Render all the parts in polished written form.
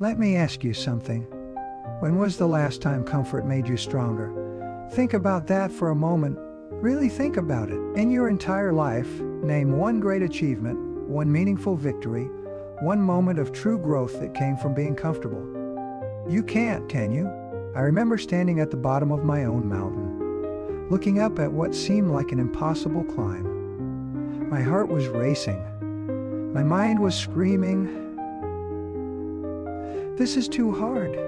Let me ask you something. When was the last time comfort made you stronger? Think about that for a moment. Really think about it. In your entire life, name one great achievement, one meaningful victory, one moment of true growth that came from being comfortable. You can't, can you? I remember standing at the bottom of my own mountain, looking up at what seemed like an impossible climb. My heart was racing. My mind was screaming, "This is too hard.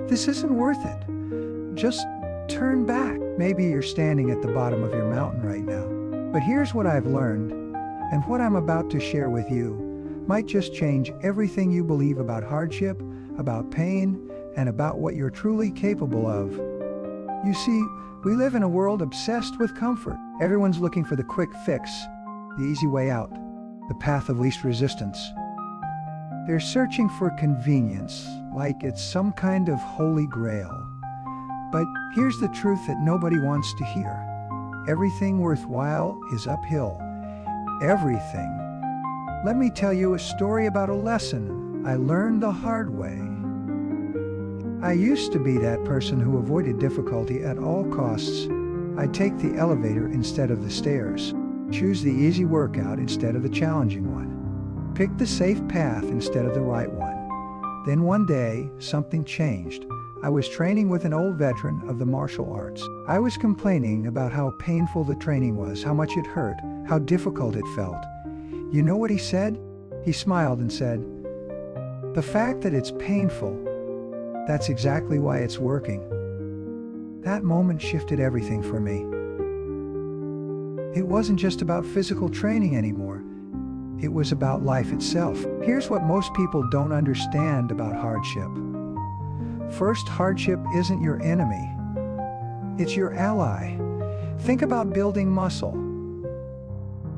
This isn't worth it. Just turn back." Maybe you're standing at the bottom of your mountain right now. But here's what I've learned, and what I'm about to share with you might just change everything you believe about hardship, about pain, and about what you're truly capable of. You see, we live in a world obsessed with comfort. Everyone's looking for the quick fix, the easy way out, the path of least resistance. They're searching for convenience, like it's some kind of holy grail. But here's the truth that nobody wants to hear. Everything worthwhile is uphill. Everything. Let me tell you a story about a lesson I learned the hard way. I used to be that person who avoided difficulty at all costs. I'd take the elevator instead of the stairs, choose the easy workout instead of the challenging one, pick the safe path instead of the right one. Then one day, something changed. I was training with an old veteran of the martial arts. I was complaining about how painful the training was, how much it hurt, how difficult it felt. You know what he said? He smiled and said, "The fact that it's painful, that's exactly why it's working." That moment shifted everything for me. It wasn't just about physical training anymore. It was about life itself. Here's what most people don't understand about hardship. First, hardship isn't your enemy. It's your ally. Think about building muscle.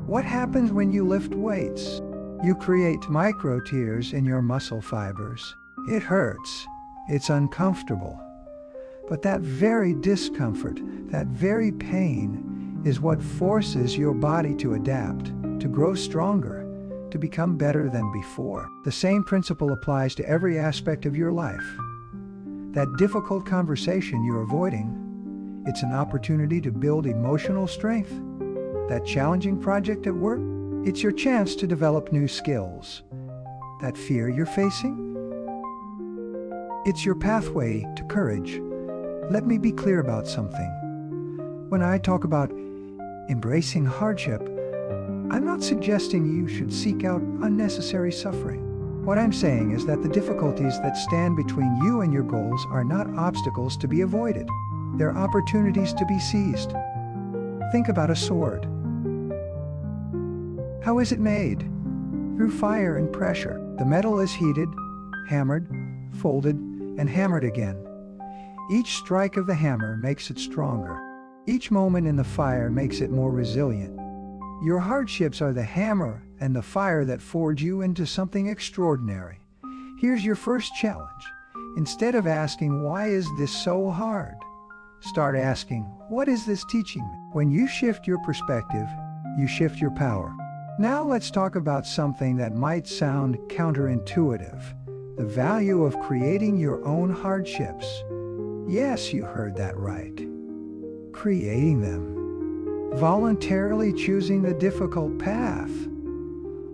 What happens when you lift weights? You create micro tears in your muscle fibers. It hurts. It's uncomfortable. But that very discomfort, that very pain, is what forces your body to adapt, to grow stronger, to become better than before. The same principle applies to every aspect of your life. That difficult conversation you're avoiding, it's an opportunity to build emotional strength. That challenging project at work, it's your chance to develop new skills. That fear you're facing, it's your pathway to courage. Let me be clear about something. When I talk about embracing hardship, I'm not suggesting you should seek out unnecessary suffering. What I'm saying is that the difficulties that stand between you and your goals are not obstacles to be avoided. They're opportunities to be seized. Think about a sword. How is it made? Through fire and pressure. The metal is heated, hammered, folded, and hammered again. Each strike of the hammer makes it stronger. Each moment in the fire makes it more resilient. Your hardships are the hammer and the fire that forge you into something extraordinary. Here's your first challenge. Instead of asking, "Why is this so hard?" start asking, "What is this teaching me?" When you shift your perspective, you shift your power. Now let's talk about something that might sound counterintuitive. The value of creating your own hardships. Yes, you heard that right. Creating them. Voluntarily choosing the difficult path.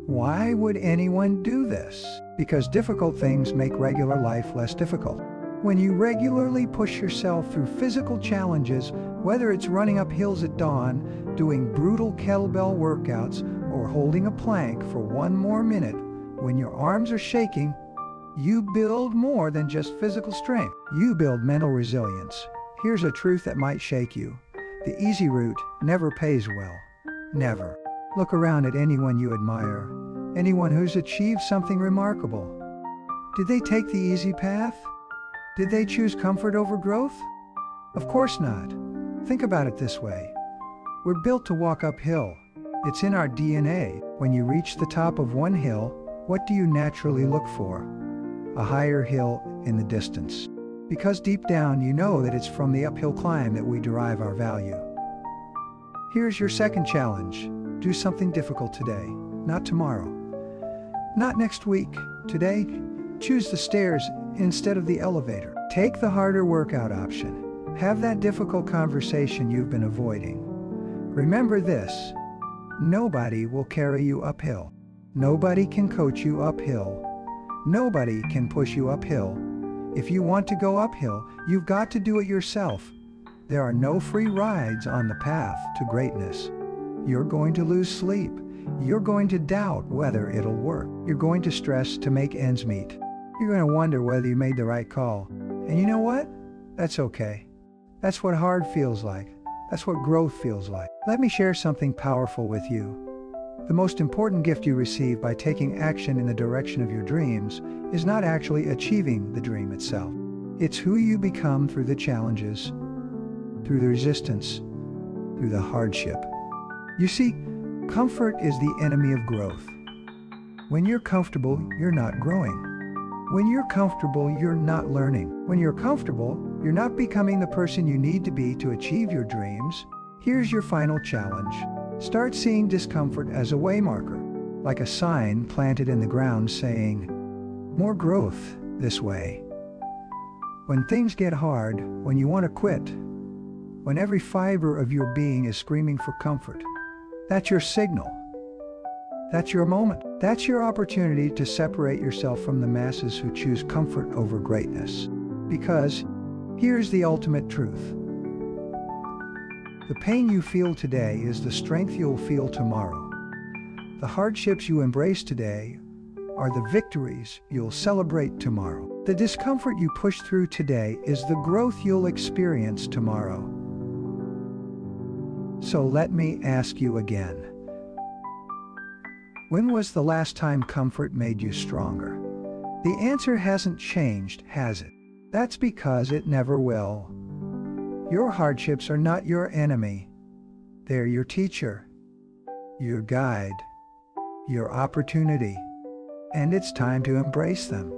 Why would anyone do this? Because difficult things make regular life less difficult. When you regularly push yourself through physical challenges, whether it's running up hills at dawn, doing brutal kettlebell workouts, or holding a plank for one more minute, when your arms are shaking, you build more than just physical strength. You build mental resilience. Here's a truth that might shake you. The easy route never pays well. Never. Look around at anyone you admire, anyone who's achieved something remarkable. Did they take the easy path? Did they choose comfort over growth? Of course not. Think about it this way. We're built to walk uphill. It's in our DNA. When you reach the top of one hill, what do you naturally look for? A higher hill in the distance. Because deep down you know that it's from the uphill climb that we derive our value. Here's your second challenge. Do something difficult today, not tomorrow. Not next week. Today, Choose the stairs instead of the elevator. Take the harder workout option. Have that difficult conversation you've been avoiding. Remember this: nobody will carry you uphill. Nobody can coach you uphill. Nobody can push you uphill. If you want to go uphill, you've got to do it yourself. There are no free rides on the path to greatness. You're going to lose sleep. You're going to doubt whether it'll work. You're going to stress to make ends meet. You're going to wonder whether you made the right call. And you know what? That's okay. That's what hard feels like. That's what growth feels like. Let me share something powerful with you. The most important gift you receive by taking action in the direction of your dreams is not actually achieving the dream itself. It's who you become through the challenges, through the resistance, through the hardship. You see, comfort is the enemy of growth. When you're comfortable, you're not growing. When you're comfortable, you're not learning. When you're comfortable, you're not becoming the person you need to be to achieve your dreams. Here's your final challenge. Start seeing discomfort as a waymarker, like a sign planted in the ground saying, "More growth this way." When things get hard, when you want to quit, when every fiber of your being is screaming for comfort, that's your signal. That's your moment. That's your opportunity to separate yourself from the masses who choose comfort over greatness. Because here's the ultimate truth. The pain you feel today is the strength you'll feel tomorrow. The hardships you embrace today are the victories you'll celebrate tomorrow. The discomfort you push through today is the growth you'll experience tomorrow. So let me ask you again. When was the last time comfort made you stronger? The answer hasn't changed, has it? That's because it never will. Your hardships are not your enemy. They're your teacher, your guide, your opportunity, and it's time to embrace them.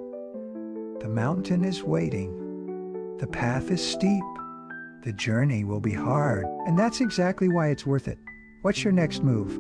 The mountain is waiting. The path is steep. The journey will be hard, and that's exactly why it's worth it. What's your next move?